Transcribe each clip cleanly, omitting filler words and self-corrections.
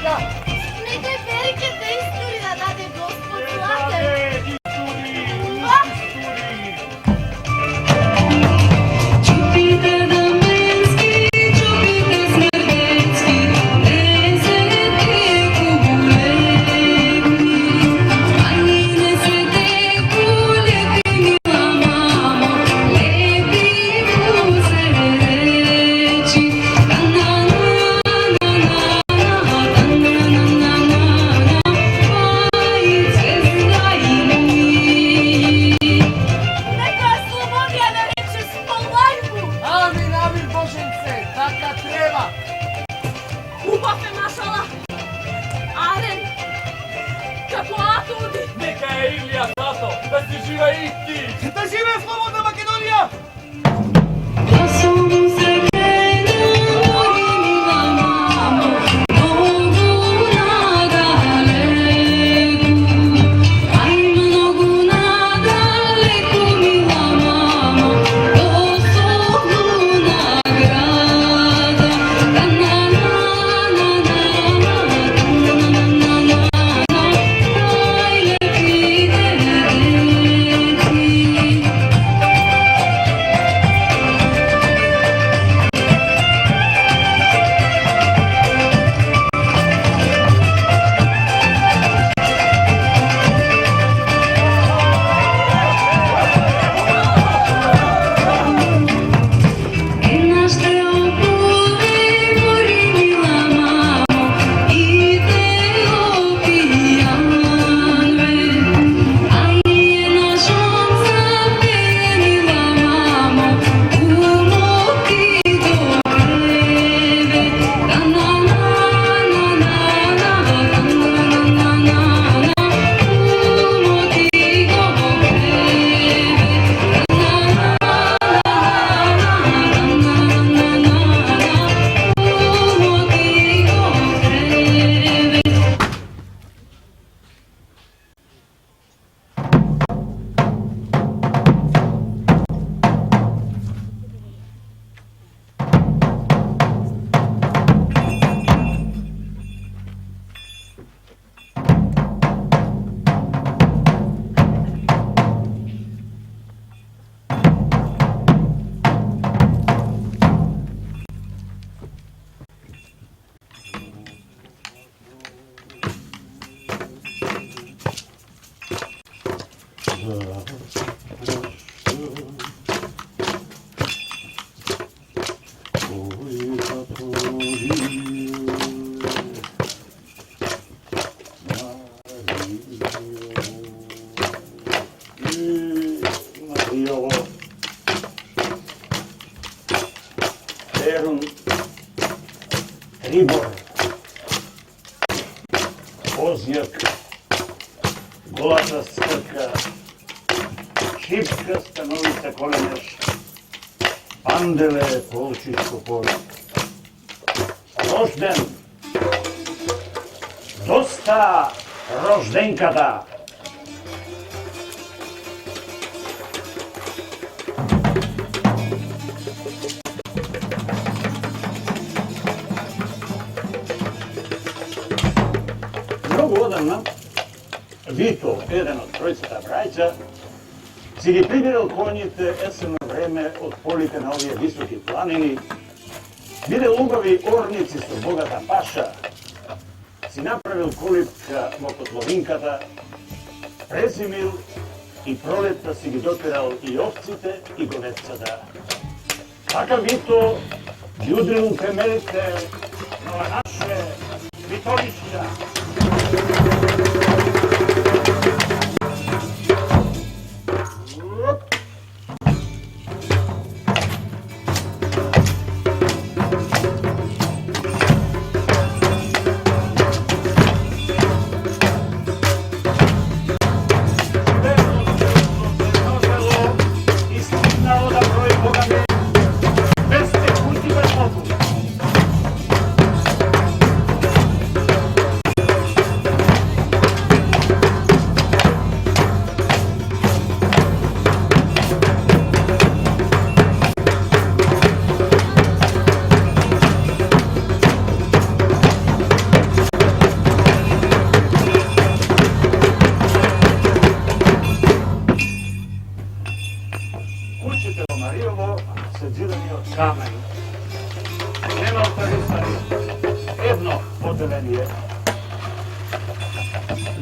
majka! Neke velike te istorije da dade gospod E, Zlatar. dade, isturi, A? isturi. Jupiter Damenski, Jupiter Smerdecki, nezeti kubulevi. Ani nezeteku lijepi mila mamo, lijepi muze reći. Neka slobodija nareče spolvajbu. Amin, amin, Božence, taka treba. Upafe mašala. Aren. Kako atudi. Neka je Ilija zato, da si živa i ti. Da žive slobodna Makedonija! Glasom se krene, mori mila mamo, nogu na daleku. Aj mnogu na daleku, mila mamo, do sobnu nagrada. Aj lepi dedeci. E naš te opuli, mori mila mamo, i te opijanve. A nije naš on zapelje mila mamo, umoti do kreve. Umoti do Perun, Ribor, Ozjak, Golata Strka, Šipska Stanovica Koleneš, Pandele, Polčiško polje. Rožden, dosta roždenkada. Mnogo odavno, Vito, jedan od trojicata braća, si gi primjeral konjite esenno vreme od polika na ovije visoki planini, bile lugavi ornici su bogata paša, si napravil kolipka mokotlovinkata, prezimil i proleta si gi doteral i ovcite i govecada. Takav Vito, ljudrilu temeljite na naše vitolišća.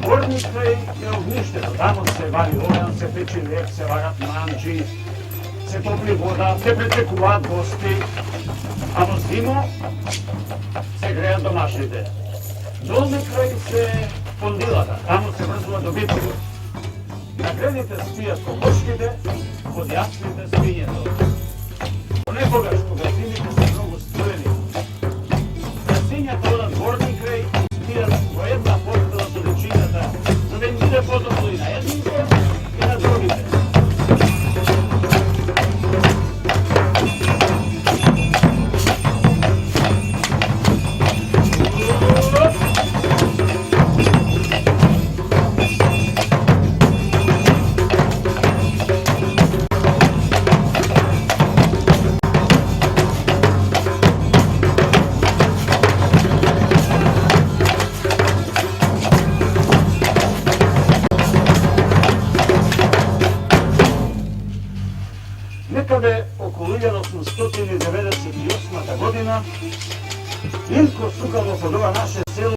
Горни крај е огништето, тамо се вари оган, се печи леп, се варат манджи, се топли вода, се пречекуваат гости, а во зимо се греат домашните. Долни крај се пондилата, тамо се врзува добитиво. На гредите спијат кокошките, под јаспите спињето. Понекогаш, кога зимите се многу студени, растињата одат горни крај и спијат во една постела со дечината, за да им биде подобно и на едните и на другите. Некаде околу 1898 година Илко Сукало под ова наше село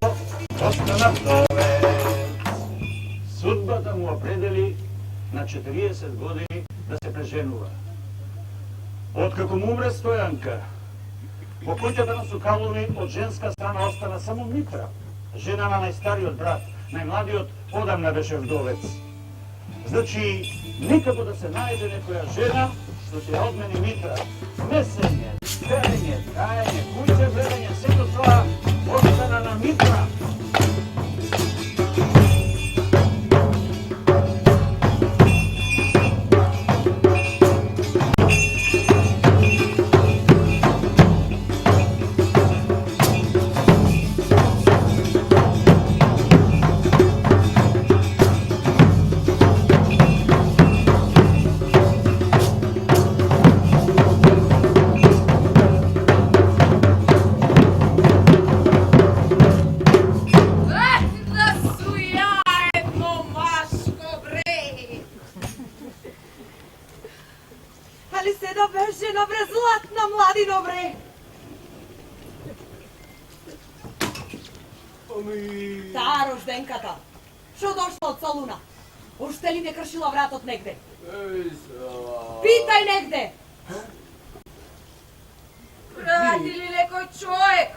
остана вдовец. Судбата му определи на 40 години да се преженува. Откако му умре Стојанка, по куќата на Сукалови од женска страна остана само Митра, жена на најстариот брат, најмладиот одамна беше вдовец. Значи, никако да се најде некоја жена, што ќе одмени Митра. Месење, пеење, каење, куќе гледање, сето тоа остана на Митра. Ali se da беше добре, златна младино, бре! Таа рожденката, шо дошла од Солуна? Уште ли не кршила вратот негде? Питај негде! Прати ли некој човек?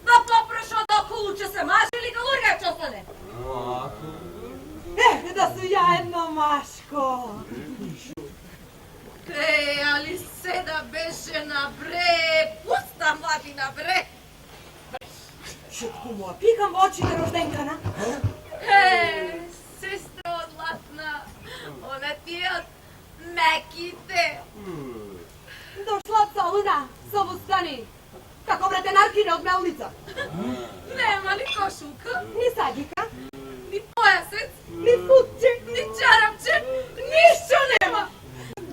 Да попреша да околу, че се маже или галурга ќе остане? Да су ја едно машко! Али се да беше на бре, пуста младина бре! Шутку му пикам во очите рожденкана. Сестро златна, она ти од меките. Дошла од Солуна, со вустани. Како бретенаркине од мелница. Нема ни кошулка, Ни сагика, ни појасец, ни футче, ни чарапче, ништо нема!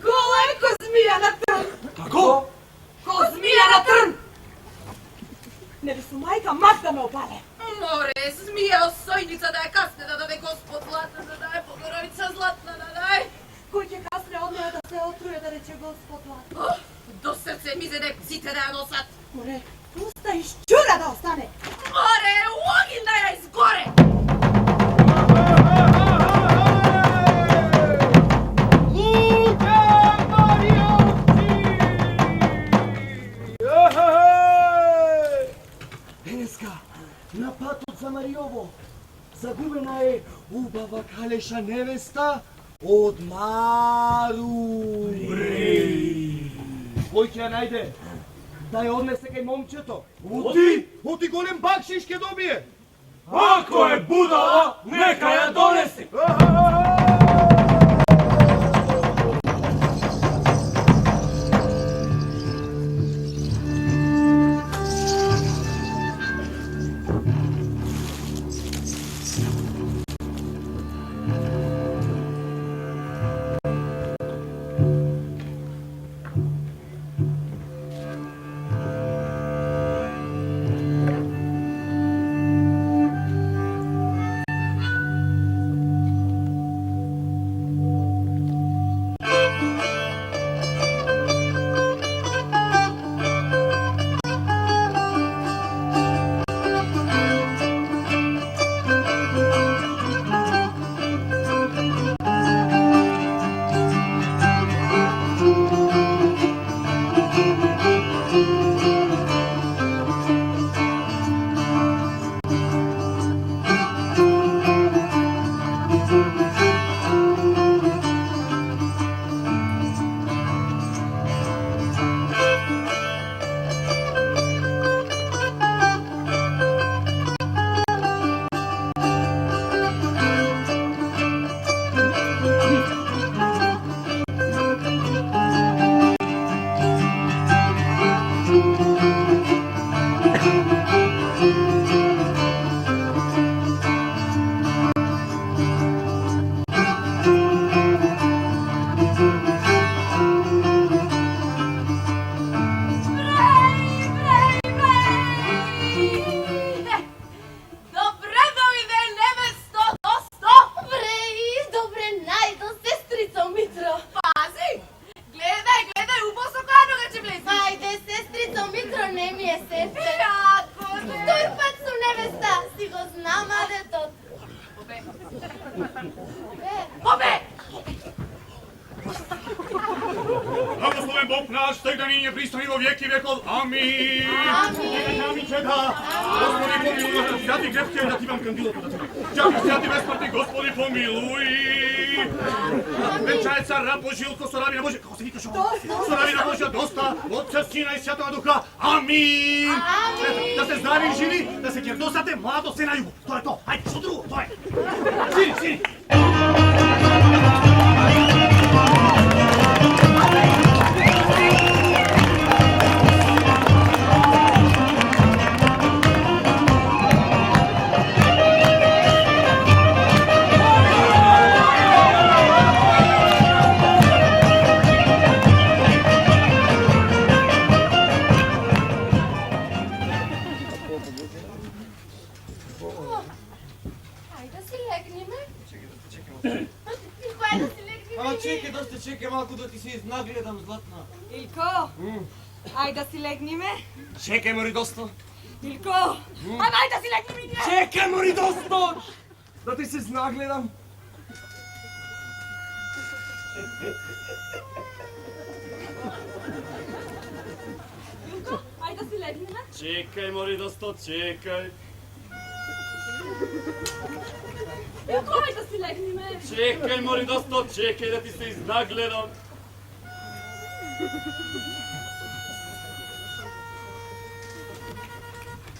гола е ко змија на трн. Како? Ко змија на трн! Не би су мајка мак да ме опале. Море, змија осојница да ја касне, да даде Господ златна, да даде Богородица златна, да даде. Кој ќе касне од неја да се отруе да рече Господ лад. До срце ми зеде пците да ја носат. Море, пуста и шчура да остане. Море, огин да ја изгоре. Денеска, на патот за Мариово, загубена е убава калеша невеста од Мару. Кој ќе ја најде? Да ја однесе кај момчето. Оти голем бакшиш ќе добие. Ако е будала, нека ја донеси! Bobek! Blagosloven Bog náš, tak da nyní prístojný vo vieky vekov. Amin. Amin. Nami čedá. Gospodи pomiluj, sviatý krepký, da ti mám kandilotu da tebe. Ďakujem, sviatý bezsmrtný, Gospodi pomiluj. Večajca rabo žilko, soravina Božia, kako se vika šo? Soravina Božia dosta, Otca, Sina i Svjatoga Duha. Amin. Da ste zdravi i živi, da se kjerdosate, mlado se na jugu. To je to, hajde, što drugo, to je. Sini, sini. Čekaj malko da ti se iznagledam, Zlatna. Ilko, aj da si legnime. Čekaj, mori dosto. Ilko, aj da si legnime. Čekaj, mori dosto! Da ti se iznagledam. Ilko, aj da si legnime. Čekaj, mori dosto, čekaj. Ilko, aj da si legnime. Čekaj, mori dosto, čekaj da ti se iznagledam.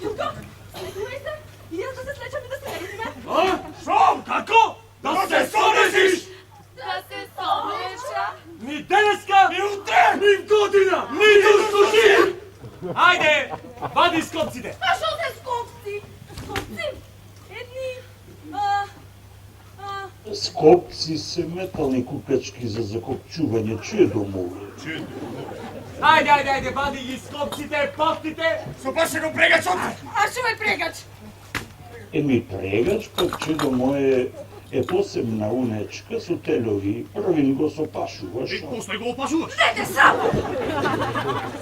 Ilko, legnime se. I ja da se slečam i da si legnime. A? Šo? Kako? Da se someziš? Da se someša. Ni deneska, ni utre, ni godina, ni dušuši! Ajde, vadi skopcite! A što se skopci? Skopci? Jedni, Skopci se metalni kukački za zakopčuvanje čije domove. Ajde, vadi i skopcite, paktite! Su baš se go pregačom! a što je pregač? Mi pregač, pak čedo moje posebna unečka su telovi prvim go sopašuvaš. I posle go opašuvaš! Ne te samo!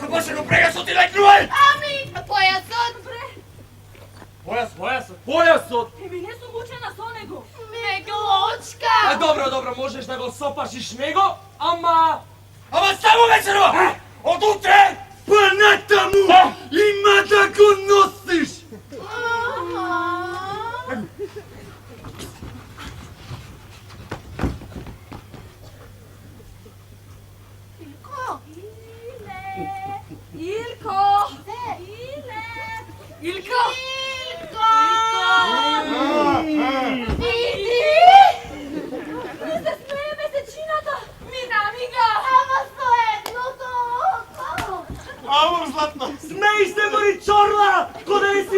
Su baš se go pregačom ti leknuvaj! Ami, pojasot bre! Pojasot! Evi ne su mučena s onego! A dobro, možeš da go sopašiš nego, ama samo večero! Od utre! Pa na tamu! Ima da go nosiš! Ilko! Ilko! Vidi! Mi se smeje mesečinata! Mi ga! Ама сто едното! Ало, Златно! Смей се, мори чорла! Кода не си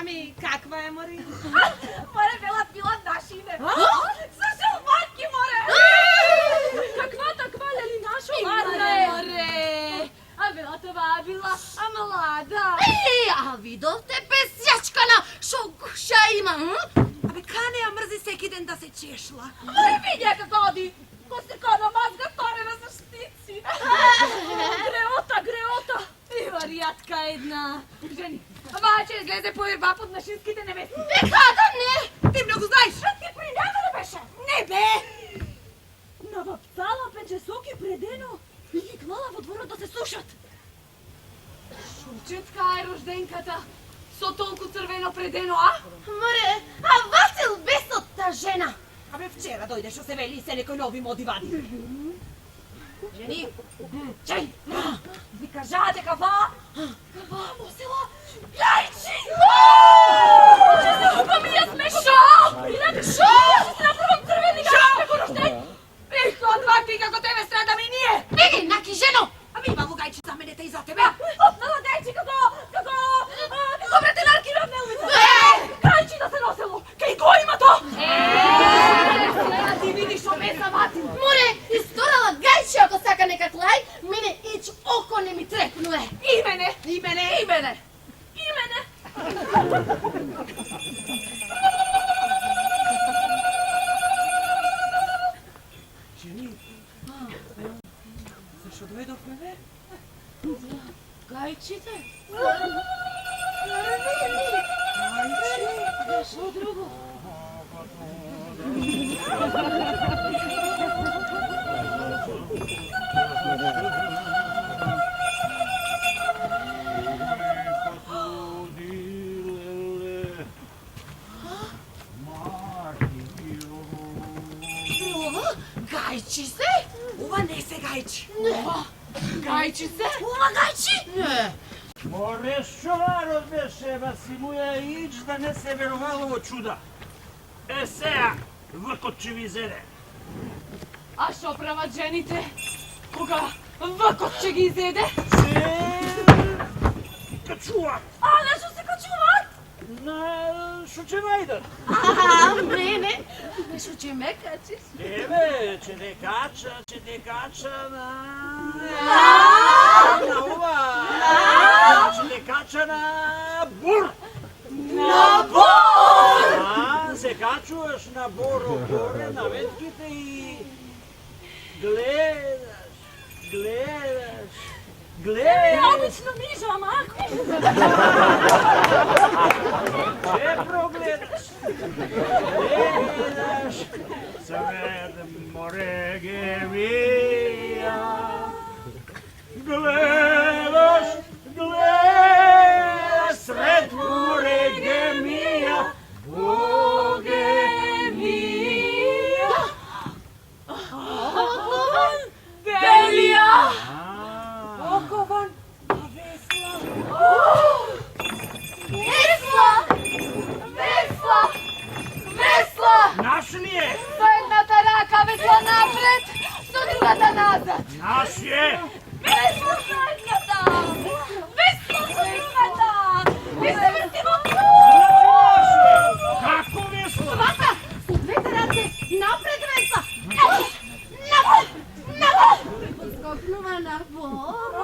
Ами, каква е, Мари? Море била пила нашине. Слушал батки, море! Каква таква, лели наша Маре! А била това, била млада. А видовте песячкана, шо гуша има, Абе, кане ја мрзи секи ден да се чешла. Видя како оди. Ко се кана мазга торе за штици. Греота. И варијатка една. Жени, баче излезе по ирба под нашинските невести. Када не? Ти многу знаеш. Ти при няма да беше? Не бе! Наваптала пече соки предено и ги клала во дворот да се сушат. Шучетка е рожденката. Со толку црвено предено, а? Море, а Васил бесотта жена. Абе, вчера дојде шо се вели и се некој нови моди вади. Жени, чај! Ви кажате кава? Кава, мусила? Јајчи! Че се хупа ми ја смешо! Инака шо? Че се направам црвени како рожден! Их, одвакви како тебе страда ми ние! Биги, наки жено! Ами имало гајчи за мене те и за тебе. Опнала гајчи како братенарки на мелвите! Гајчи да се носело! Кај го има то? Сега ти видиш шо ме самати. Море, изгорала гајчи ако сака некак лај, мене ич око не ми трепнуе. И мене. Жени, зашо дојдовме, бе? Гајчите? Шо друго? Ова, гајчи се? Ова не се гајчи. Гајчи се? Ова гајчи? Не. Море, шо народ беше, Василуја, ич да не се верувало во чуда. Е, сеја, вркот че ви зеде. А шо прават жените? Кога вркот ќе ги изеде? Се качуват. А, на шо се качуват? На шо ќе најдат. Мене, нешто че ме качиш. Еве, ќе те кача на ова. Ќе те кача на бур. На бор! А, се качуваш на боро горе на ветките и гледаш. Ја обично мижам, а? Че прогледаш? Гледаш. Сред море гевија. Гледаш. Сред море гемија. Богемија. Белија! Окован! Весла! Наш ли е? Со едната рака весла напред, со другата назад. Наш е? Весла со едната! Весла со другата! И се вртимо! Како весло? Вака, со двете раце, напред веса. Скокнува на Боро.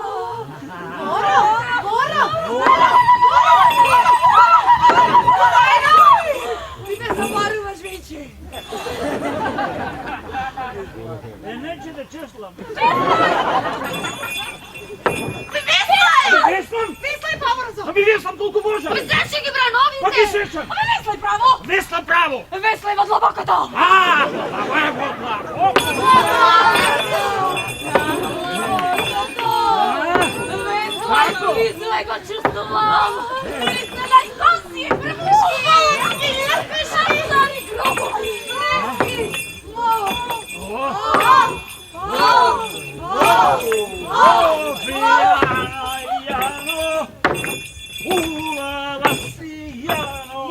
Ти ме забаруваш веќе. Неќе да чеслам. Веслај! Веслам? Веслај побрзо! Ами веслам колку можам. Сечи ги Па брановите! ги сечам. Ама веслај право! Веслам право. Веслај во длабокото! Ова е Веслај го чувствувам! Веслај коси и препушки! Пешари зари гробови! Весли!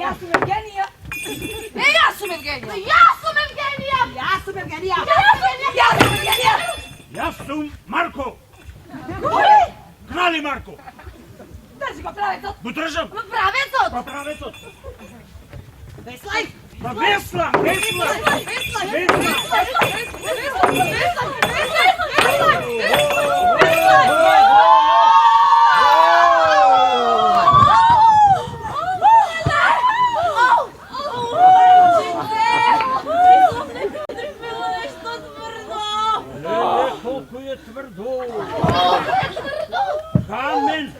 Јас сум Евгенија! Јас сум Евгенија! Јас сум Марко. Кој? Крали Марко. Држи го правецот! Го држам. Правецот! Па правецот. Pa vesla! Колко е твърдо! Kamen!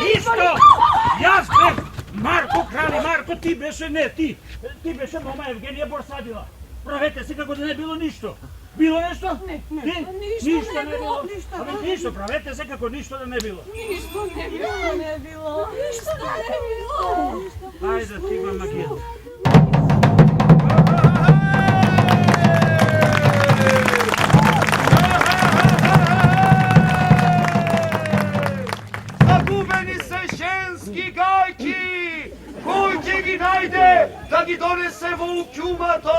Нищо! Јас бев Марко Крали, Марко ти беше, не ти! Ти беше мома Евгенија Борсадила. Правете се како да не било ништо. Било нешто? Не, Ништо не било. Ништо, правете се како ништо да не било. Ништо не било. Ајде ти го магијата. Загубени се женски гајки! Кој ќе ги најде да ги донесе во укјумато?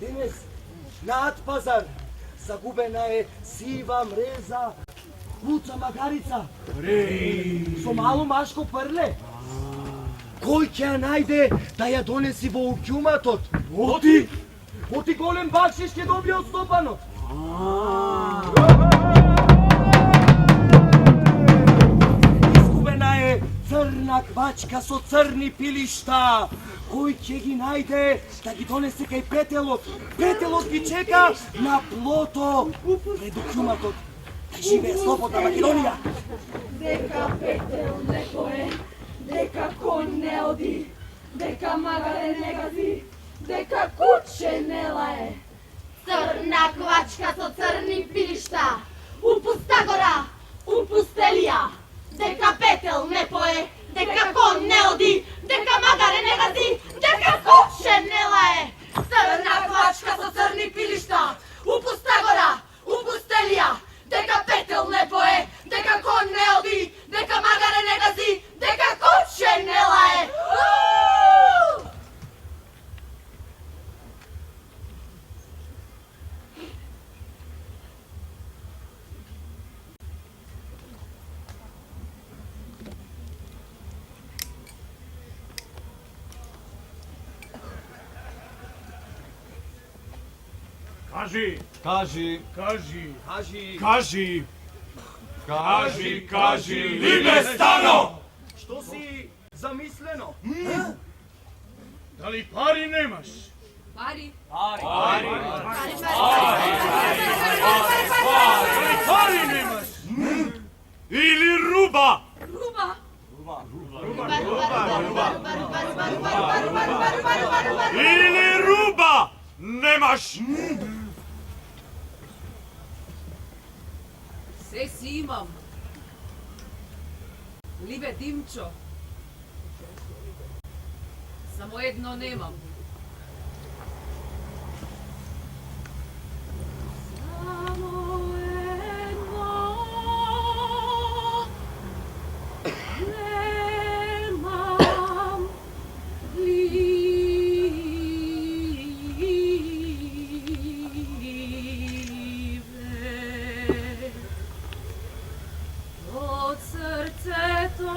Денес на Атпазар загубена е сива мреза, луца магарица. Со мало машко прле. Кој ќе ја најде да ја донеси во укјуматот? Оти голем бакшиш ќе добие од стопанот. Изгубена е црна квачка со црни пилишта. Кој ќе ги најде да ги донесе кај Петелот? Петелот ги чека на плото пред укјуматот. Да живее слободна Македонија. Дека Петел не пое, дека кон не оди, дека магаре не гази, дека куче не лае. Црна квачка со црни пилишта, у пуста гора, у пустелија. Дека Петел не пое, дека кон не оди, дека магаре не гази, дека куче не лае. Црна квачка со црни пилишта, у пуста гора, у пустелија. Дека Петел не пое, дека кон не оди, дека магаре не гази, дека куче не лае. Кажи, Либе Стано! Што си замислено? Дали пари немаш? Пари? Пари немаш? Или руба? Руба? Или руба? Немаш? Се си имам. Ливе Димчо. Само едно немам. Само едно немам. Ливе од срцето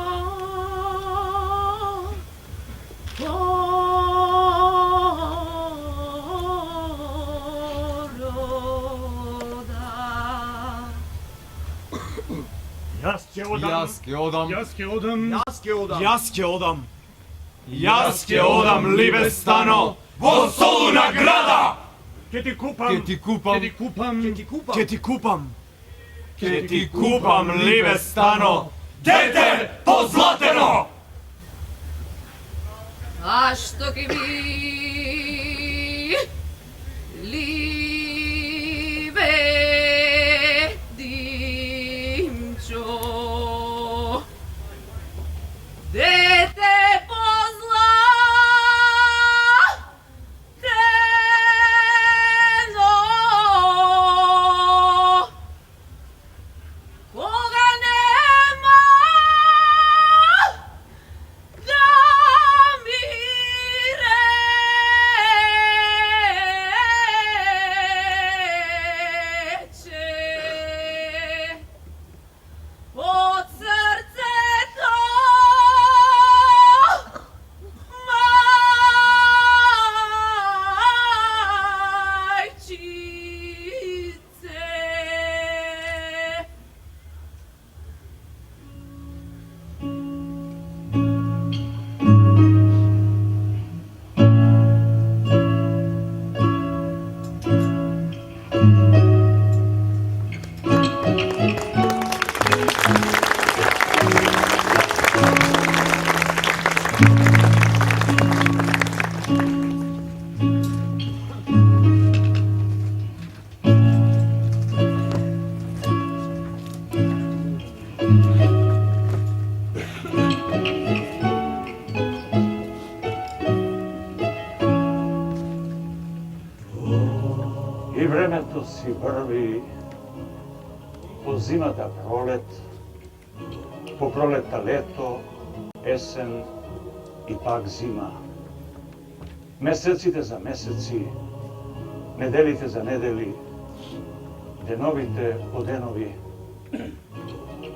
Јас ќе одам, Ливе Стано, во Солуна града! Ке ти купам, Ливе Стано, дете позлатено! А што ке би Ливе Димчо, дете позлатено, кога нема да мире Времето си върви по зимата пролет, по пролета лето, есен и пак зима. Месеците за месеци, неделите за недели, деновите по денови.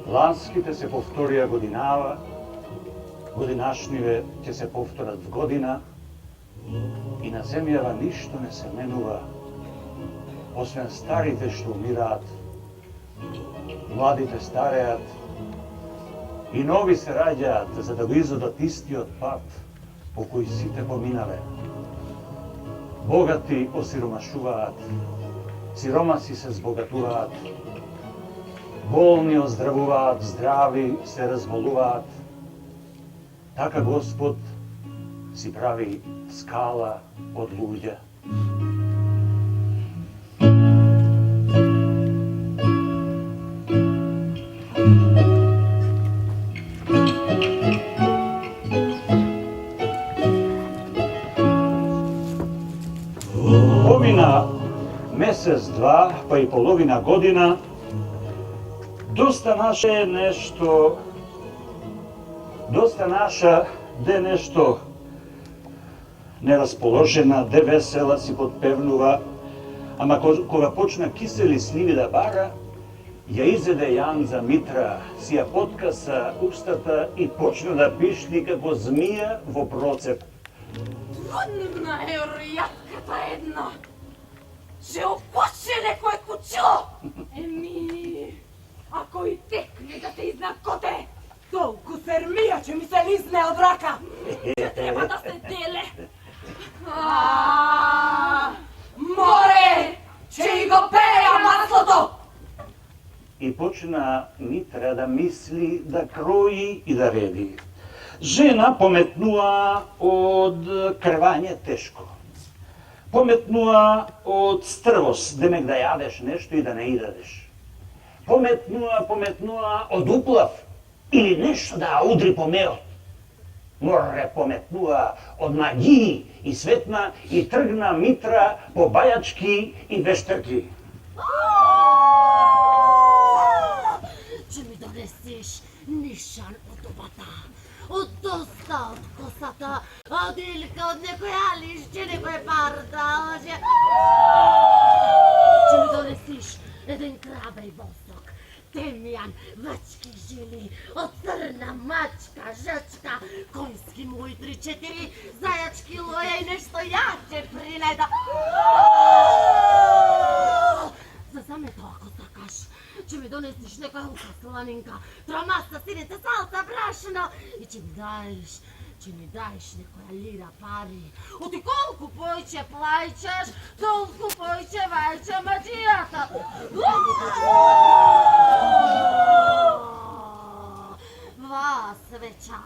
Ланските се повторија годинава, годинашниве ќе се повторат в година и на земјава ништо не се менува, освен старите што умираат, младите стареат и нови се раѓаат за да го изодат истиот пат по кој сите поминале. Богати осиромашуваат, сиромаси се збогатуваат, болни оздравуваат, здрави се разболуваат. Така Господ си прави скала од луѓе. Помина месец-два, па и половина година, доста наша де нешто нерасположена, де весела си подпевнува, ама кога почна кисели сниви да бара, ја изеде Јанза Митра, си ја подкаса устата и почна да пишни како змија во процеп. Трудна е ројатката една. Че опоче некој кучило. Еми, ако и текне да те изнакоте, Толку сермија че ми се лизне од рака. че треба да се деле. Море, че и го пеја маслото. И почна Митра да мисли, да крои и да реди. Жена пометнува од крвање тешко. Пометнува од стрвост, демек да јадеш нешто и да не идадеш. Пометнува од уплав или нешто да удри по меот. Море пометнува од магии и светна и тргна Митра по бајачки и вештарки. Че ми донесиш нишан од обата, од доста од косата, од илка од некоја лишче, некој парда, че ми донесиш еден крабеј восок, темјан, мачки жили, од црна мачка, жачка, конјски мои 3-4, зајачки лоја и нешто јаче принеда. За замето ако сакаш, че ми донесиш нека лука сланинка, тромаса, синица, салца, брашно и че ми даеш некоја лира пари. Оти колку појче плајчеш, толку појче вајче маđијата. Ва свеча,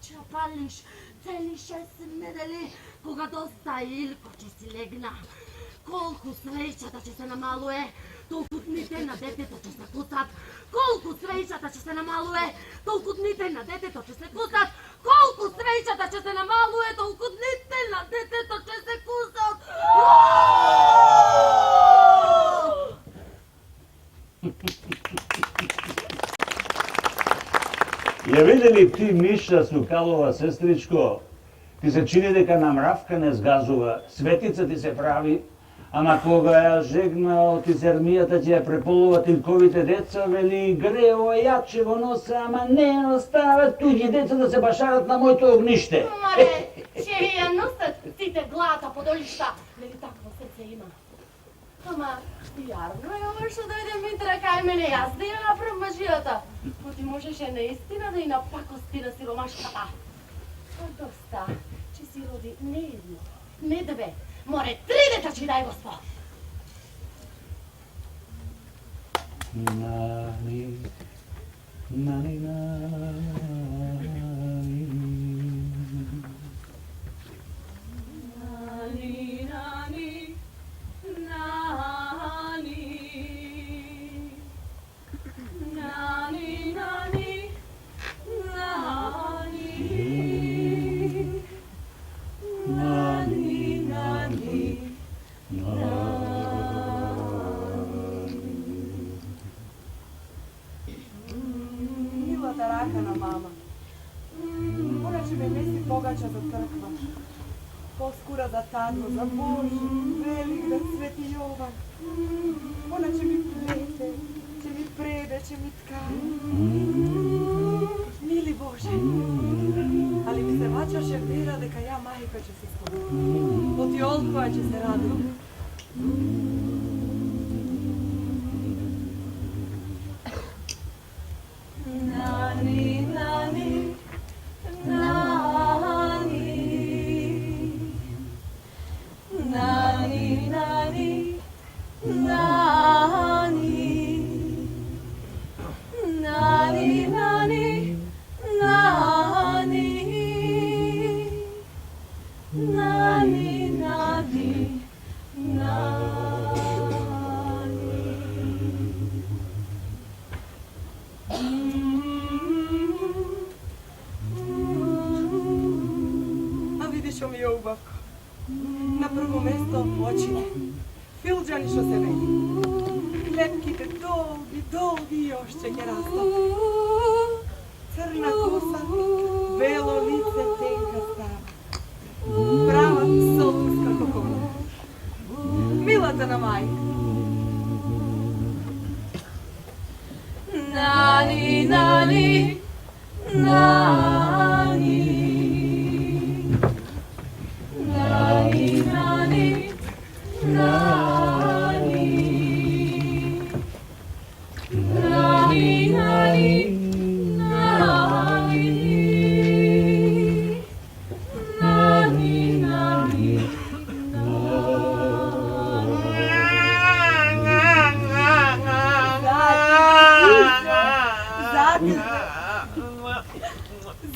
че палиш цели 6 недели, кога доста Илко че си легна. Колку свеќата ќе се намалуе, толку дните на детето ќе се кусат. Колку свеќата ќе се намалуе, толку дните на детето ќе се кусат. Колку свеќата ќе се намалуе, толку дните на детето ќе се кусат. Ја видели ти Миша Сукалова, сестричко? Ти се чини дека на мравка не сгазува, светица ти се прави, ама кога ја жегна од изермијата ќе ја преполува тилковите деца, вели грево јаче во носа, ама не остават туѓи деца да се башарат на моето огниште. Маре, че ја носат сите глата подолишта, нели такво срце има. Ама, јарно е ова што дојде Митра кај мене, јас да ја направам мажијата. Но ти можеше наистина да и напакости на сиромашката. А доста, че си роди не едно, не две, море 3 дета ќе дај Господ. Нани, нани, нани. pogača za crkva. Poskura za tadno, za Božu, velik da Sveti Jovan. Ona će mi plete, će mi prede, će mi tkane. Mili Bože, ali mi se vaćaše vera deka ja majka će se stvoriti. Od Jolkova će se raditi. Nani, nani, nani, nani, nani, nani, nani, nani, nani, nani, nani, nani. A vidiš mi ljubavko. Na prvo mesto očine. Filđani što se veli. Lepkite dolgi, dolgi još će ke rasta. Crna kosa, belo lice, tenka stava. Prava solunska kokona. Milatana majka. Nani, nani, nani, nani, nani, nani, nani, nani, nani, nani, nani,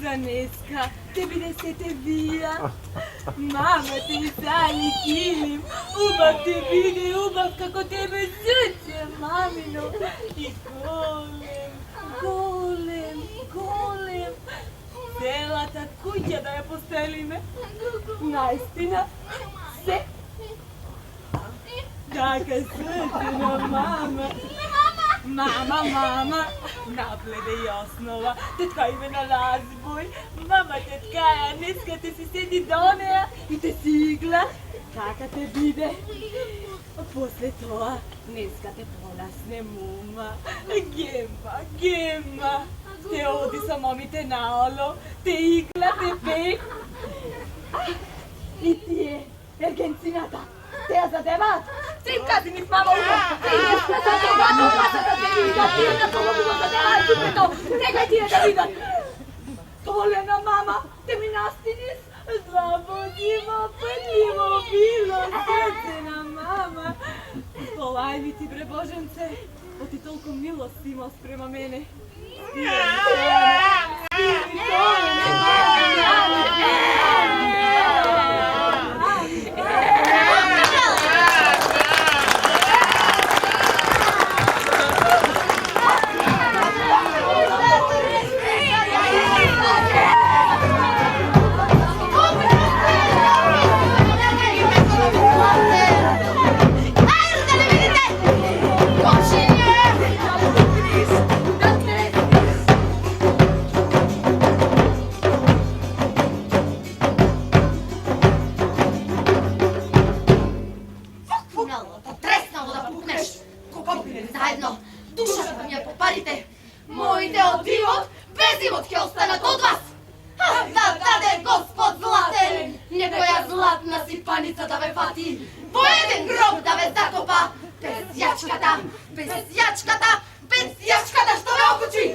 Zaneska, tebi ne se te vija. Mama te mi sali kilim. Ubav te vidi, ubav kako tebe srce, mamino. I golem, golem, golem. Celata kuća da je postelime. Naistina, se. Така срцена мама. Мама, мама, напледе и основа. Тетка име на разбой. Мама, тетка ја, днеска те си седи до неја и те си игла. Така те биде. После тоа, днеска те поласне мума. Гема, гема. Те оди со момите наоло. Те игла, те пек. И тие, ергенцината. Те ја задеваат. Ти кази ми мама ума. Ти не сте за това, да те видат. Ти не половино задеваат дупето. Тега ти е да видат. Толена мама, те ми настинис. Слабодиво, пътливо било сърцена мама. Полај ми ти, бре Боженце. Оти толку милост имал спрема мене. Моите отивот, без имот ќе останат од вас. Да даде Господ златен, некоја златна сипаница да ве фати, во еден гроб да ве закопа, без јачката, без јачката, без јачката што ве окучи.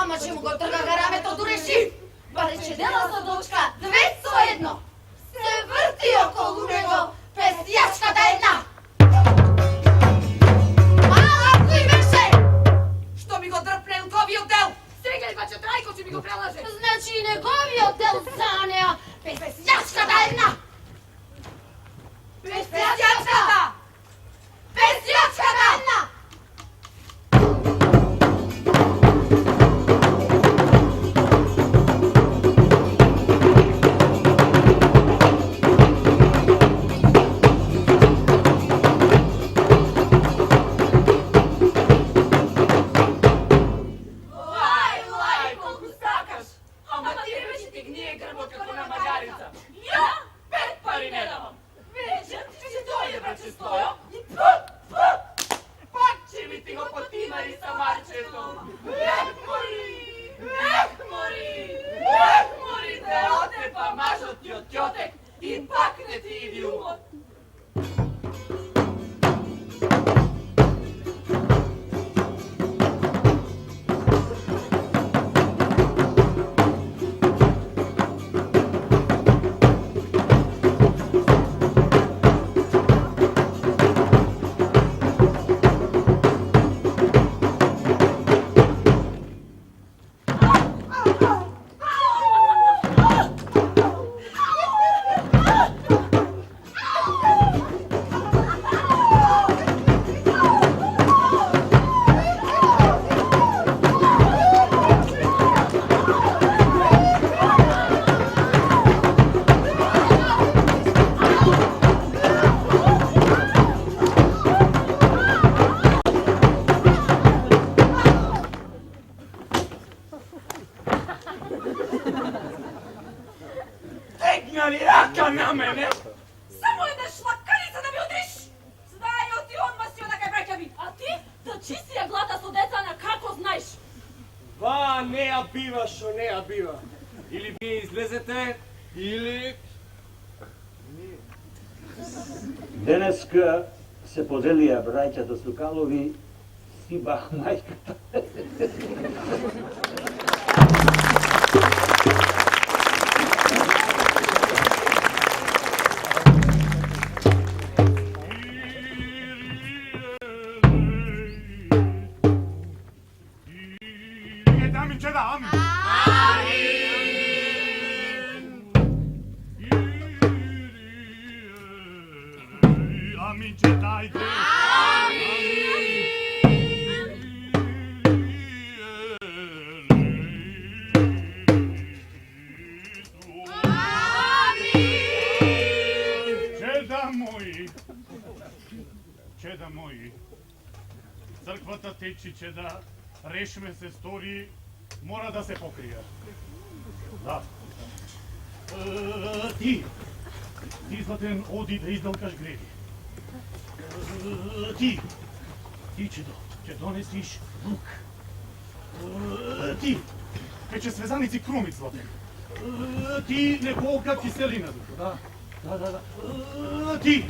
Ама че му го трга гарамето до реши. Баре че делата дочка, 201. Се върти около него, песячката една. Мала, кои беше? Що ми го дръпне неговият дел? Сега идва, че Трайко ще ми го прелаже. Значи и неговият дел за нея, песячката една. Песячката! Песячката една. Дигнали рака на мене! Само една шлаканица да ми удриш! Знае ти онма си одакай браќа ми, а ти да чисти ја глада со деца на како знаеш? Ба, не ја бива шо не ја бива. Или вие излезете, или... Денеска се поделија браќата Сукалови си бах мајката. Amin çeda amin. Amin çeda ide. Чеда мои, църквата течи, чеда, решме се стори, мора да се покрия. Да. Ти златен, оди да издълкаш греди. Ти, чедо, че донесиш лук. Ти, пече свезаници крумит златен. Ти не полка киселина, да. Ти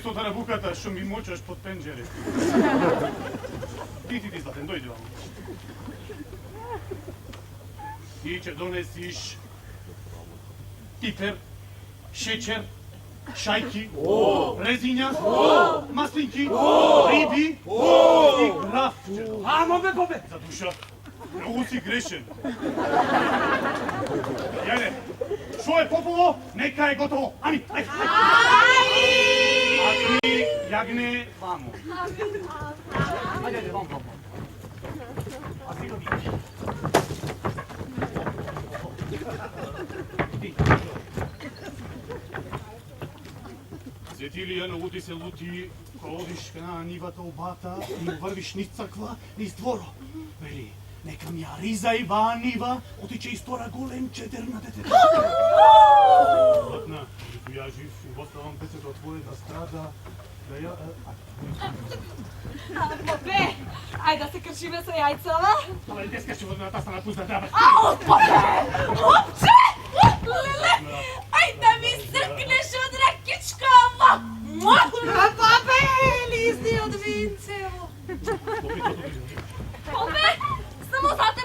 со тарабуката, што ми мочаш под пенџере. Ти, златен, дојди вамо. Ти ќе донесиш пипер, шеćer, шајки, резиња, маслинки, риби и графче. Амо бе, бобе! За душа, многу си грешен. Јајде, шо е попово, нека е готово. Ами, ајде. А ти, јагне, вамо. Ајде, вамо. А сега ви. Сетилија наути се лути, кога одиш на нивата обата и врвиш низ црква, низ дворо. Вели, нека ми ја риза и ваа нива, отиче и стора голем четер на детето. Златна, дето ја жив, оставам детето твое да страда, да ја... Бобе, ајде да се кршиме со јајцава. Але деска ќе водна таса на пуст да треба. Ау, бобе! Опче! Леле, ајде да ми сркнеш од ракичка, ама! Бабе, лизни од винцево. Бобе, само за тебе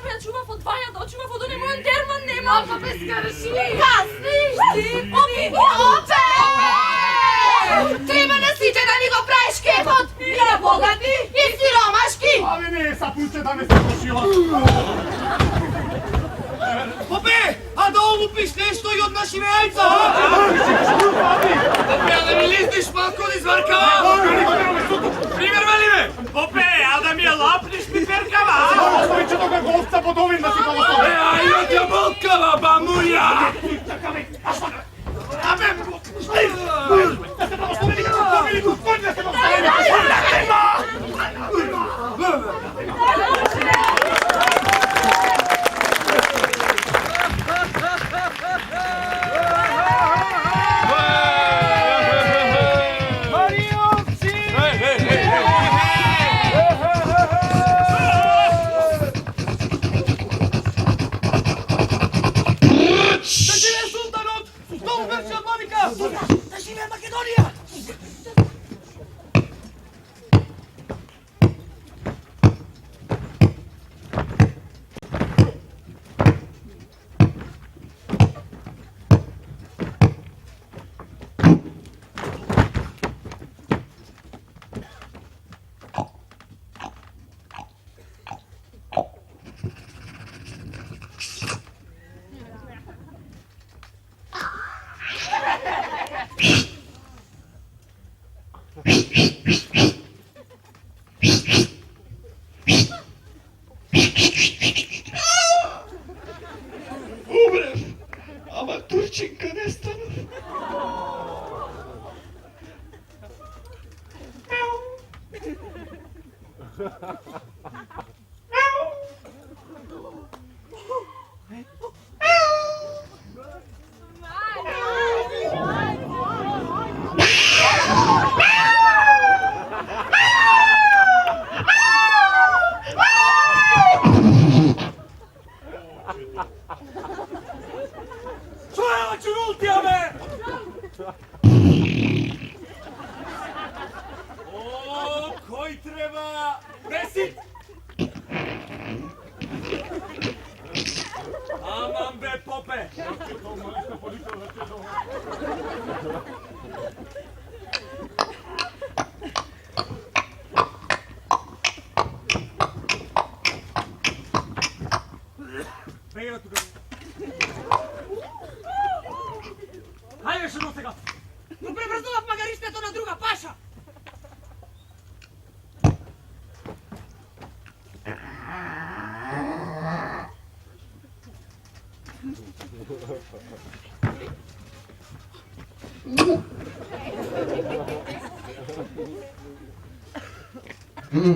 drži! Kasniš ti! Opet! Treba nas iće da mi go praviš kepot! I na bogati, i siromaški! Ali ne, sapuće da me se pošila. Pope, a da olupiš nešto i od naših jajca? Pope, a da mi listiš malko iz varkava? Primjer veli me! Pope, a da mi je lapniš piperkava? Ostavit će toga govca pod ovim da si pomoći. A ja ti bolkava, bamuja! Čakaj, a što ga? A me, da se pravoslavili kako pomili gospodin, da se pravoslavili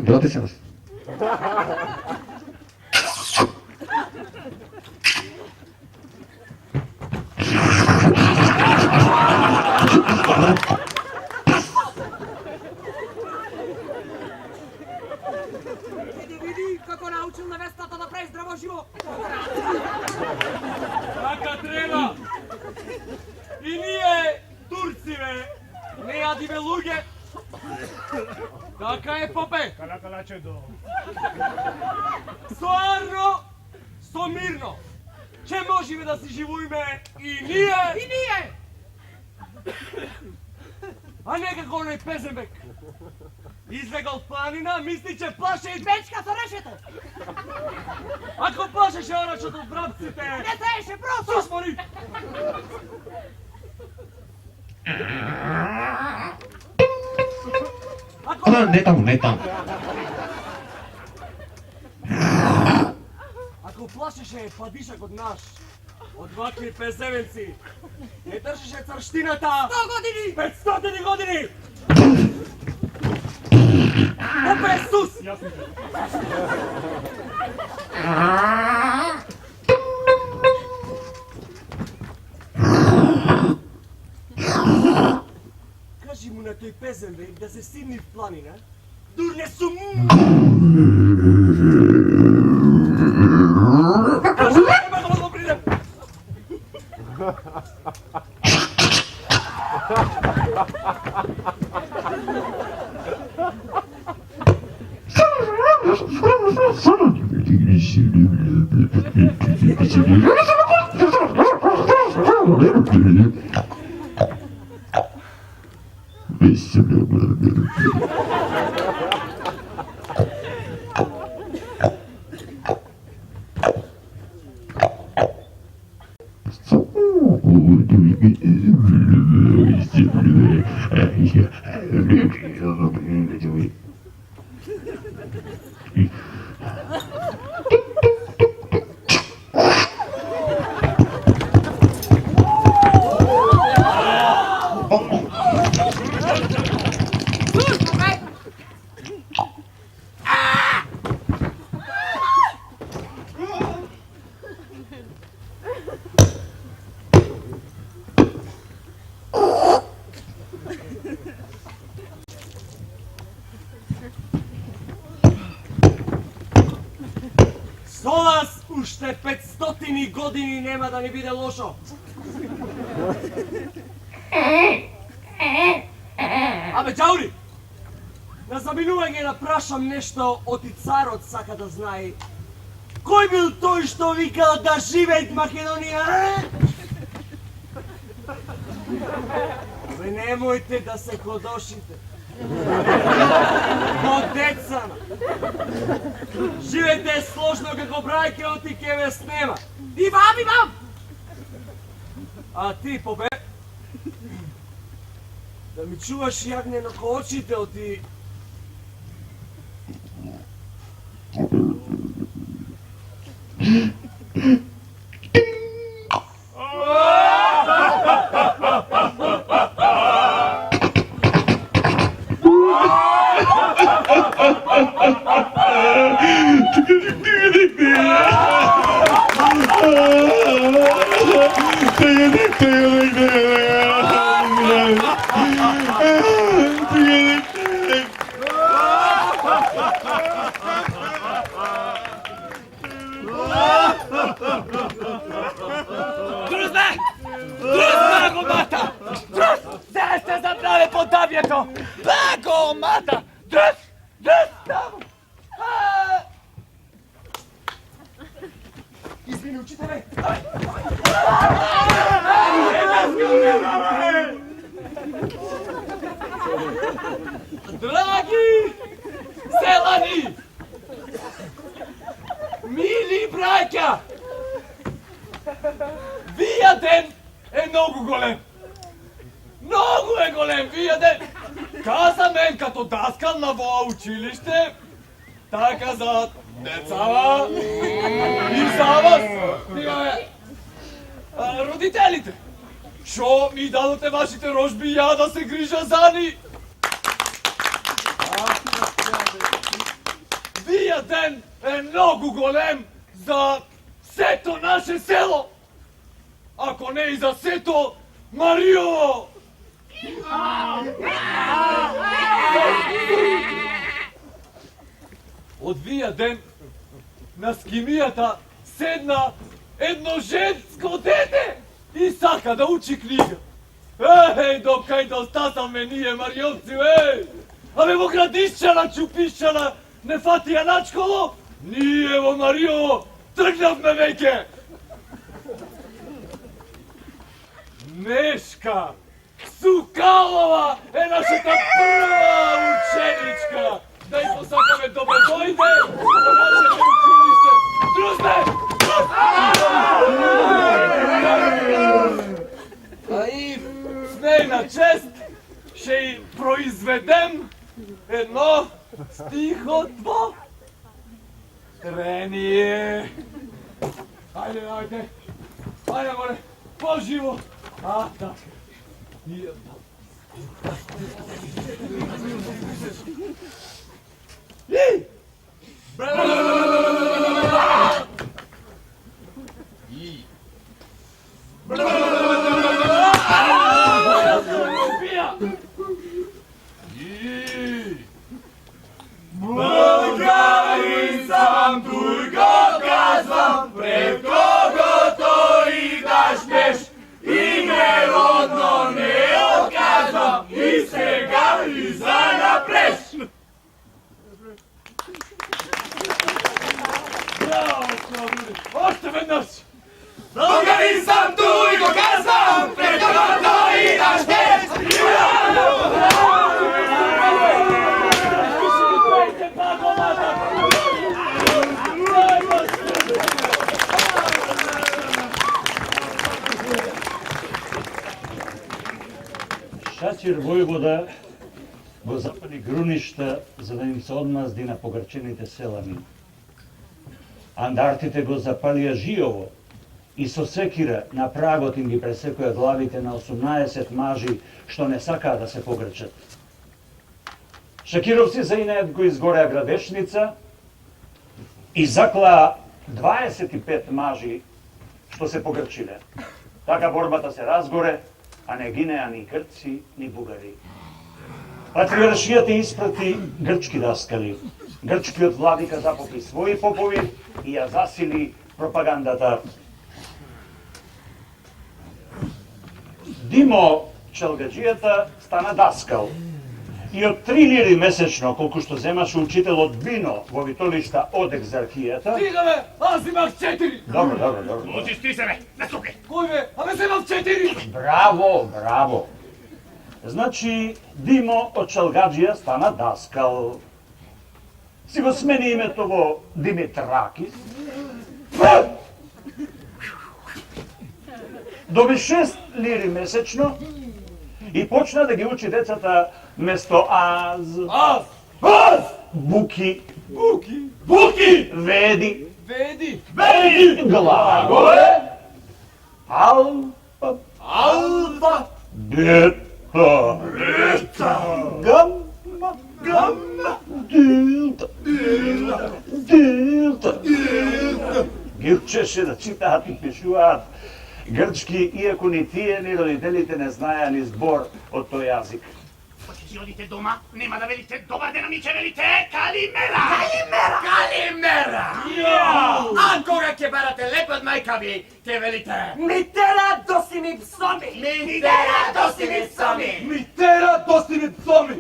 Brate se nas. Vidi kako naučil nevestata da pravi zdravo živo. Така treba. I nije Turcive, ne jadive luge. Така je, Попе? Калакалаче до. Stvarno, sto mirno. Če možemo da si živujme i nije? I nije! A nekako onaj Pezembek. Izlega od planina, misli će plaše iz Bečka sa rešeto. Ako plašeše oračat od brapcite... Ne seše, prosto! Sušmori! Ne tamo, ne tamo. Ako plašeše padišak od naš, od vakli pezevenci, ne držiše carštinata... 100 godini! 500 godini! Opet sus! Jasno. Kaži mu na toj Pezembek da se sidni v planine. Durne su mu! Kaži mu nema da pridem! видели. Со вас уште 500 години нема да ни биде лошо. Абе, Џаури! На заминување да прашам нешто од и царот сака да знае. Кој бил тој што викал да живеет Македонија, Абе, немојте да се ходошите. Ко децана. Живете сложно како брајкеот и ке ве снема. Имам! А ти, побе, да ми чуваш јагнено ко очите од ти... Друзбе! Друзбе, гомата! Друз! Сега сте забраве подавјето! Ба, гомата! Друз! Друз! Таму! Извини, учителе! Драги селани! Мили браќа! Вија ден е многу голем! Многу е голем вија ден! Каза мен като даскал на воа училиште, така за децава и за вас, родителите, шо ми дадоте вашите рожби и ја да се грижа за ни. Вија ден е многу голем за сето наше село, ако не и за сето Мариово. Од вија ден на скимијата седна едно женско дете и сака да учи книга. Еј, докај да остасаме ние мариовци, еј! Абе во градишчана, чупишчана, не фатија начколо, ние во Мариово тргнавме веќе. Нешка Сукалова е нашата прва ученичка. Да й посакаме добро дојде во нашето училиште. Друзбе! А и с нејна чест ќе и произведем едно стихотво. Рение. Ајде, ајде. Ајде, море, поживо. А, така. Ей! Българин сам, туј го казвам, пред когото и да шпеш, име родно не отказвам, и сега и занапред. Браво, Славули! Още веднъж! Българин сам, туј го казвам, пред когото и да шпеш, Шачир војвода го запали груништа за да им се одмазди на погрчените селани. Андартите го запалија живо и со секира на прагот им ги пресекоја главите на 18 мажи што не сакаа да се погрчат. Шакировци заинеат го изгореа градешница и заклаа 25 мажи што се погрчиле. Така борбата се разгоре, а не гинеа ни грци, ни бугари. Патриаршијата испрати грчки даскали. Грчкиот владика запопи своји попови и ја засили пропагандата. Димо Челгаджијата стана даскал. И од 3 лири месечно, колку што земаше учителот Бино во Витолишта од екзархијата... Стига бе, аз имах 4! Добро. Лучи сти се, бе! Не стукай! Кој бе? Абе земав 4! Браво! Значи, Димо од Челгаджија стана даскал. Си го смени името во Димитракис. Доби 6 лири месечно и почна да ги учи децата место аз, буки, веди, глаголе, алфа, бета, гамма, дилта. Ги учеше да читаат и пишуваат грчки, иако ни тие, ни родителите не знаеа ни збор од тој јазик. Кога ќе одите дома, нема да велите добар ден, ами ќе велите Калимера! А кога ќе барате леп од мајка ви, ќе велите Митера доси ми псоми! Митера доси ми псоми!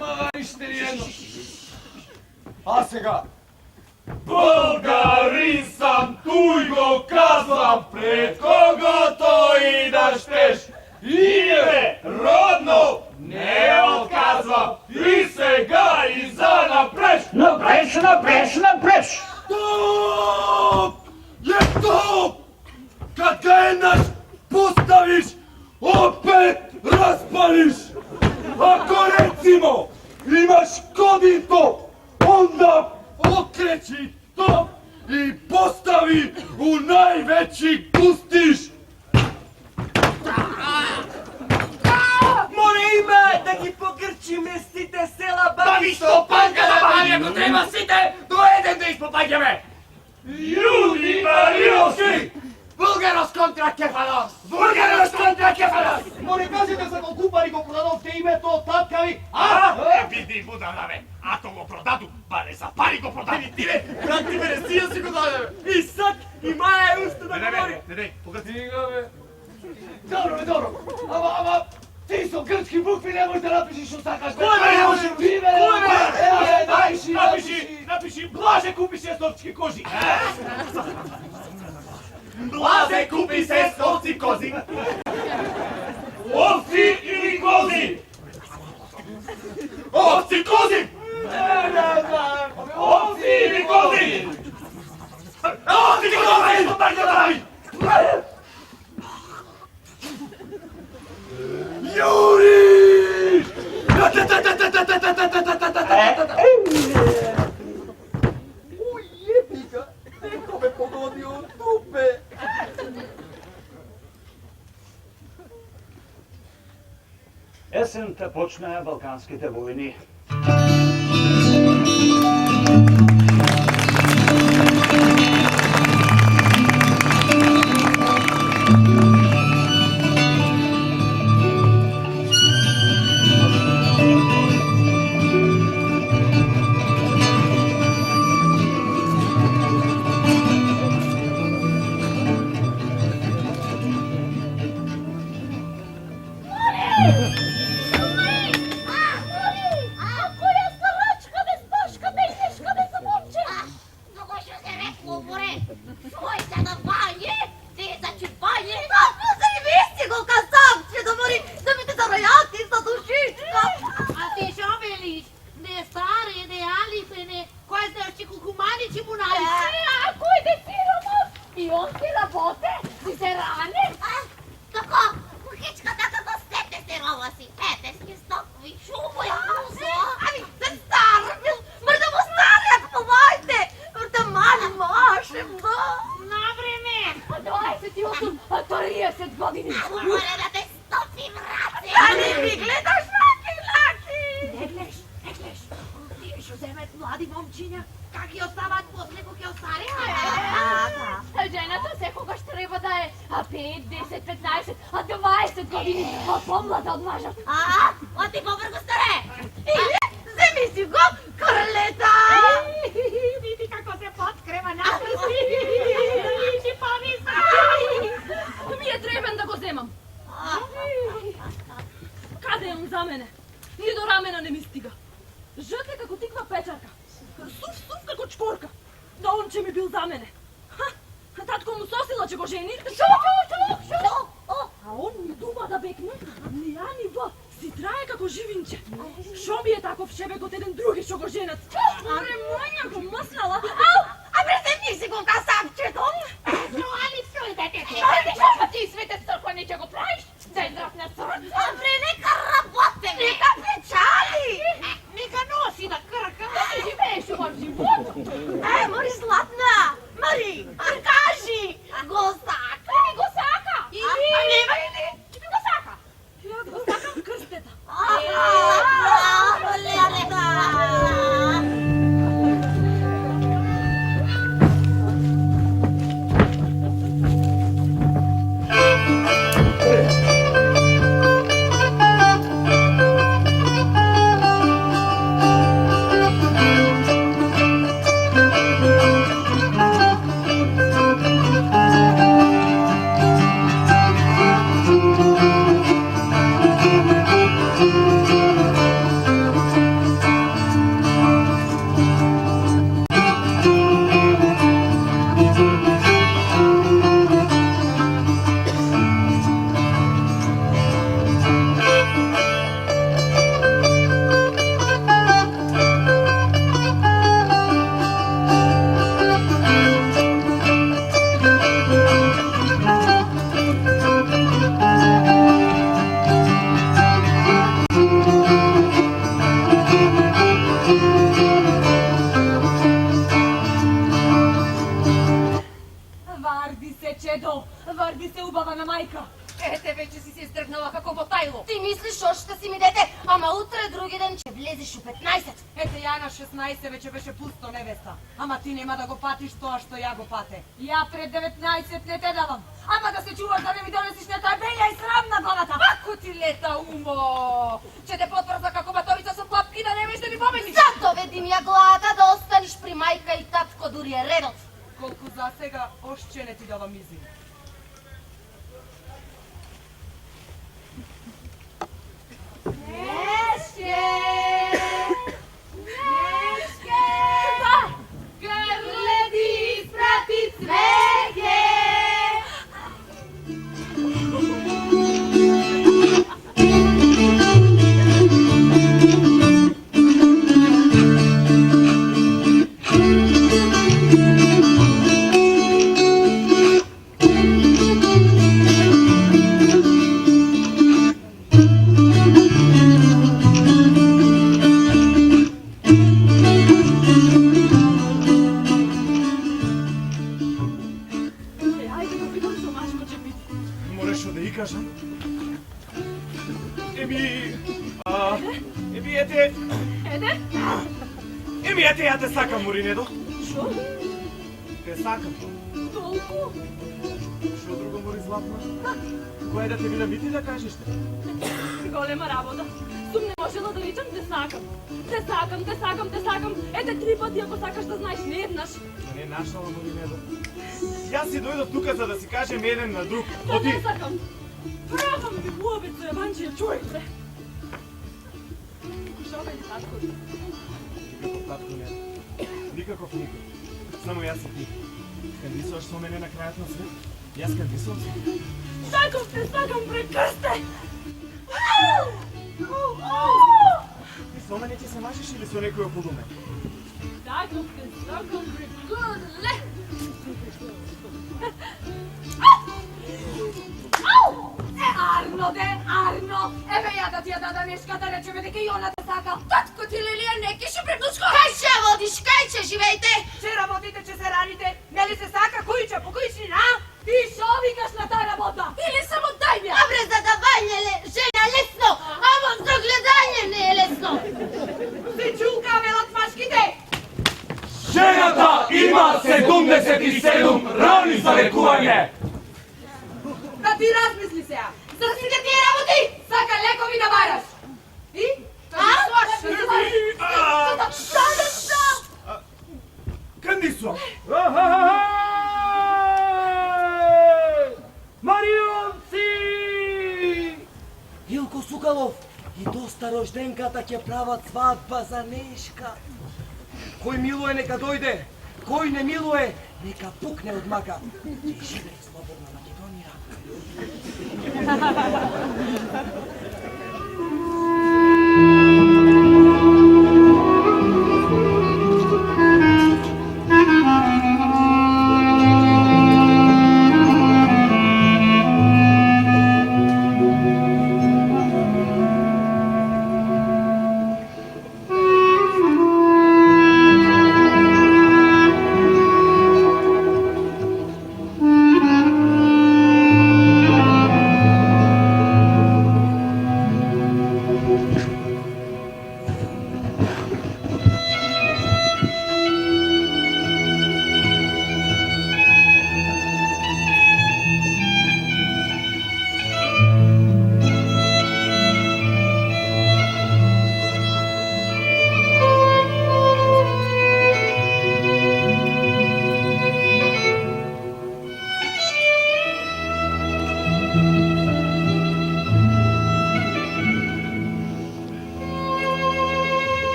Ма, ниште ни едно. А сега? Българин сам, туј го казвам, пред когото и да штеш. Име родно не отказвам, и сега и за напреш. Напреш! Топ! Е топ! Kad ga jednaš postaviš, opet raspališ. Ako recimo imaš kodito, onda okreći top i postavi u najveći gustiš. Море има да ги погрчиме сите села Баби што панка да бали, ако треба сите, до еден да испопаѓаме. Јуди Мариовски! Булгарос контра Кефалос! Море кажете за колку пари го продадовте името од татка ви, Види будала, бе! Ако го продаду, баре за пари го продаду! Брат ти мене сија си го даде, бе! И сак и маја е уста да говори. Не, погрци. Стига, бе! Добро, ама ти со грчки букви не можеш да напишеш што сакаш, бе! Напиши, Блаже купи се стопчки кожи! Блазе купи се столци кози! Овци или кози? Овци кози! Овци или кози? Овци кози! Јури! Ујебика! Неко ме погоди од тупе! Есента почнаа Балканските војни. Ако години, по-помлада од мажот. Оти побргу старе. Земи си го, Карлета! Види како се подкрема напрези. Види повиса. Ми е требен да го земам. Каде е он за мене? Ни до рамена не ми стига. Жът е како тиква печарка. Сув како чпорка. Да он че ми бил за мене. Татко му сосила че го жени. Шо? А он ми дума да бекне. Ни ја ни ба. Си трае како живинче. Шо ми е таков шебек од еден други шо го женат? Аре моја го мрснала. А преземни си го касапчето. Али што е детето? Ти свете црква не ќе го правиш? Да издрав на црква. Абре, нека работе, нека печали. Нека носи на крка. Да си живееш во живот. Мари златна. Мари, кажи. Го сака. Го сака. А нема или? Го сака. Ја го сакам крстета. Лелека. Варди се убава на мајка. Ете, веќе си се издргнала како во тајло. Ти мислиш оште си ми дете, ама утре други ден ќе влезеш у 15. Ете, ја на 16 веќе беше пусто невеста. Ама ти нема да го патиш тоа што ја го пате. Ја пред 19 не те давам. Ама да се чуваш да не ми донесиш на тој белја и срамна главата. Ако ти лета умо, че те потврза како батовица со клапки да немеш да ми победиш. Зато веди ми ја главата да останеш при мајка и татко, дури е редот. Колку за сега ошче не ти давам изин. Нешке! Нешке! Грледи испрати цвеќе! Ете, ја те сакам, Моринедо. Шо? Те сакам. Толку? Шо друго, Мори Златна? Кој да те биде мити да кажеш те? Голема работа. Сум не можела да речам те сакам. Те сакам, те сакам, те сакам. Ете 3 пати ако сакаш да знаеш, не еднаш. Не нашала, Моринедо. Јас си дојдов тука за да си кажем еден на друг. Да не сакам. Правам ви глобец за Еванџија, чујте. Шо бе татко? Никаков татко не. Никаков никој. Само јас и ти. Кандисуваш со мене на крајот на свет? Јас кандисувам со. Таков те сакам, прекрсте! Ти со мене ќе се мажеш или со некој околу мене? Таков те сакам, прекрле! Арно де, Арно! Еве ја да ти ја дадам ешка да речеме дека и она те сака. Татко ти Лилија не ќе препнушко. Кај ќе водиш, кај ќе живеете? Че работите, че се радите, нели се сака кујче по кујчнина? Ти шо викаш на таа работа? Или само дај ми. Абре, за да вајне жена лесно, ама за гледање не е лесно. Се чулка велат машките. Жената има 77 рани за лекување. Да ти размисли сега. За сите тие работи лекови да бараш. И? Candisso! Марионци! Илко Сукалов, и доста рожденката ќе прават свадба за Нешка. Кој милуе нека дојде, кој не милуе нека пукне од мака. Ќе живее слободна Македонија.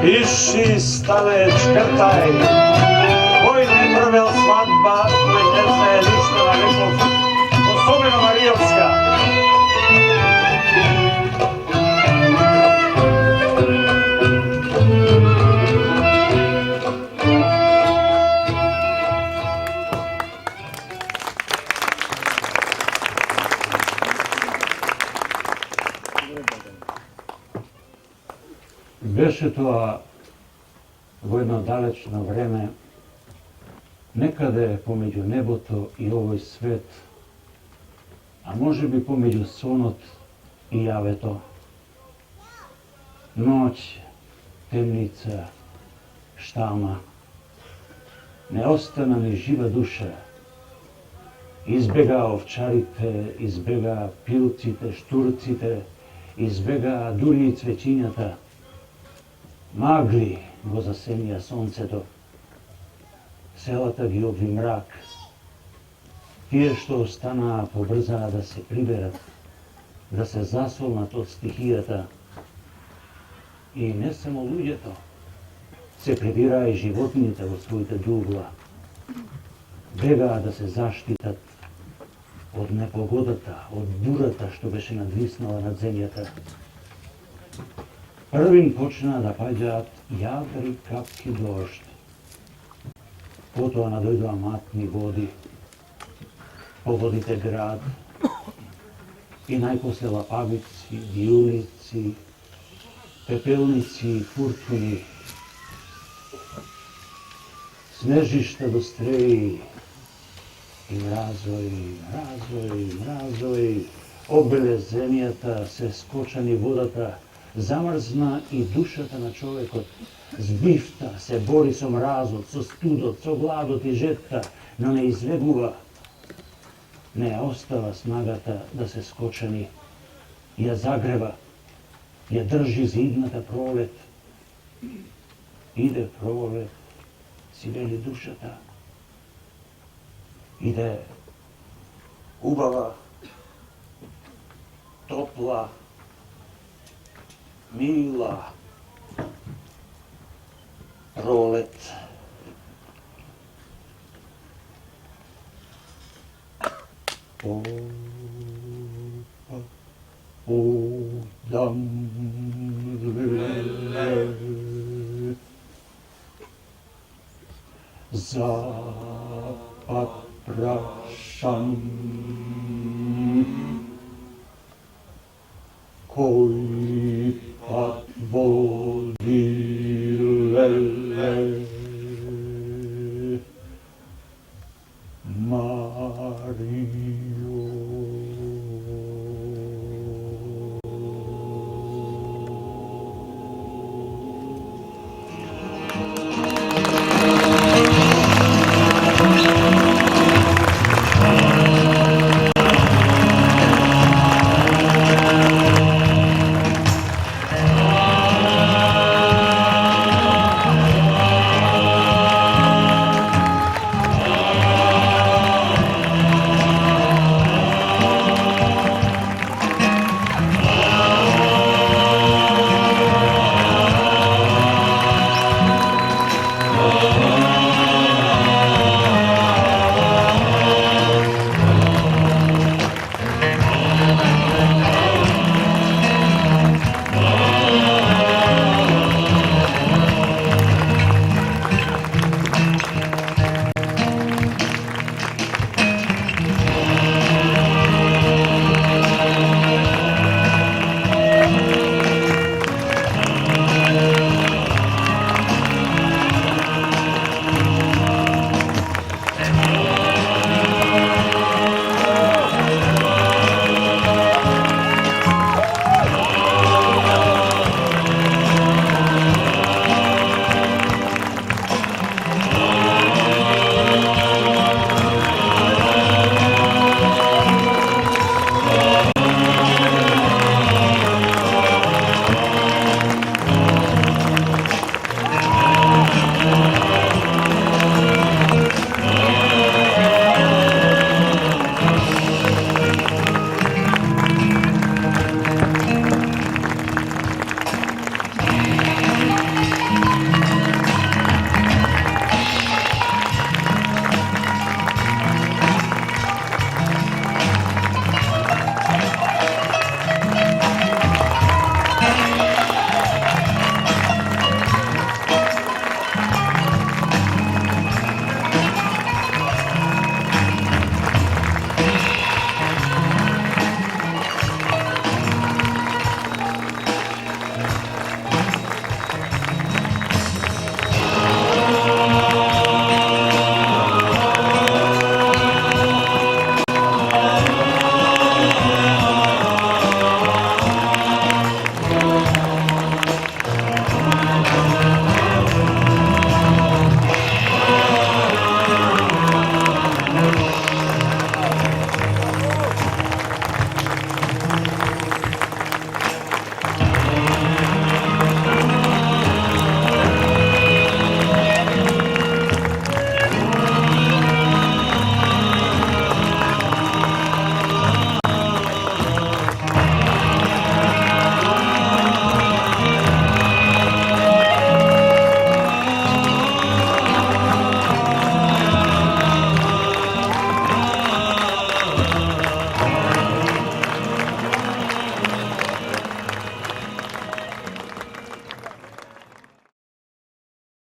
Пиши, ставеч, кртай. Кој не провел свадба, кој не знае ништо на Леков, особено Маријовска. Беше тоа во едно далечно време, некаде помеѓу небото и овој свет, а може би помеѓу сонот и јавето. Ноќ, темница, штама, не остана ни жива душа. Избега овчарите, избега пилците, штурците, избега дури и цвеќињата. Магли го засемја сонцето, селата ги обви мрак. Тие што останаа побрзаа да се приберат, да се засолнат од стихијата. И не само луѓето, се прибираа и животните во своите дугла. Бегаа да се заштитат од непогодата, од бурата што беше надвиснала над земјата. Првин почнаа да паѓаат јадри капки дожд. Потоа надојдоа матни води, погодите град и најпосле лапавици, виулици, пепелници и фуртуни. Снежишта до стреи и мразои, обеле земјата, се скочани водата, замрзна и душата на човекот. Збивта, се бори со мразот, со студот, со гладот и жетта, но не извегува. Не ја остава снагата да се скочани. Ја загрева, ја држи за идната пролет. Иде пролет, си вели душата. Иде убава, топла, мила пролет. Удам за Шан. Кой.